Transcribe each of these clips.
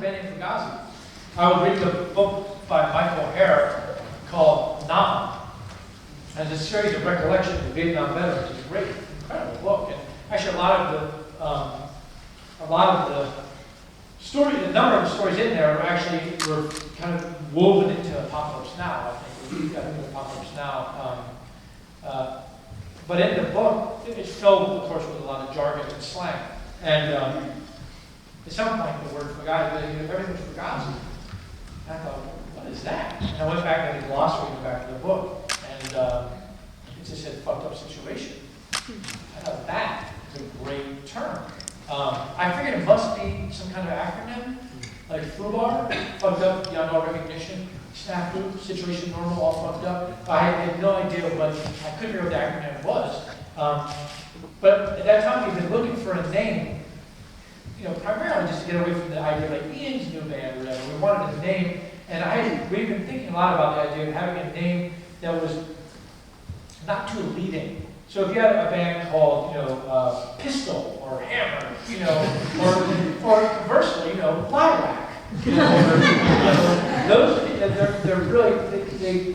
Man named Fugazi. I was reading a book by Michael Hare called Nam, and it's a series of recollections of Vietnam veterans. It's a great, incredible book. And actually, a lot of the story, the number of stories in there were kind of woven into Apocalypse Now. I think Apocalypse Now. But in the book, it's filled, of course, with a lot of jargon and slang. And at some point, the word Fugazi, everything was Fugazi. And I thought, what is that? And I went back to the glossary in the back of the book, and it just said fucked up situation. I thought that is a great term. I figured it must be some kind of acronym, like FUBAR, fucked up beyond all recognition, snafu, situation normal, all fucked up. I had no idea what, I couldn't remember what the acronym was. But at that time, we've been looking for a name, primarily just to get away from the idea of like Ian's new band or whatever. We wanted a name, and we've been thinking a lot about the idea of having a name that was not too leading. So if you had a band called, Pistol or Hammer, or conversely, Lilac, those they're really they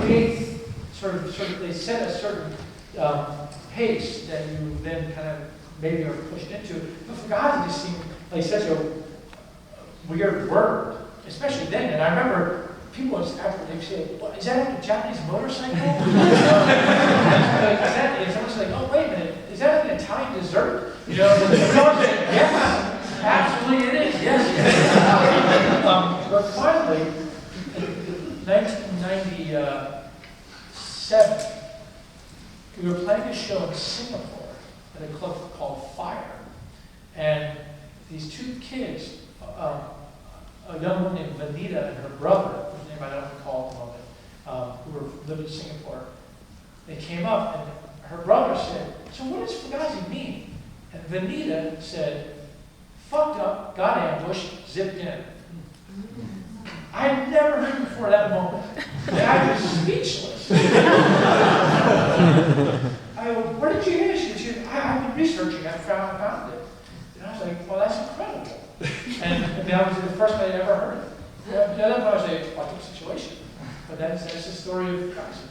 create sort of they set a certain pace that you then kind of maybe are pushed into. But Fugazi just seemed like such a weird word, especially then. And I remember people after they say, "What is that? A Japanese motorcycle?" And someone's like, "Oh, wait a minute, is that an Italian dessert?" And saying, "Yes, absolutely it is. Yes." But finally, in 1997, we were playing a show in Singapore at a club called Fire, and these two kids, a young woman named Vanita and her brother, whose name I don't recall at the moment, who were living in Singapore, they came up and her brother said, "So what does Fugazi mean?" And Vanita said, "Fucked up, got ambushed, zipped in." I had never heard it before that moment. And I was speechless. I go, "Where did you hear this?" She said, "I've been researching, I found it." And I was like, "Well, that's incredible." And that was the first time I'd ever heard it. The other part was a fucking situation. But that's the story of Fugazi.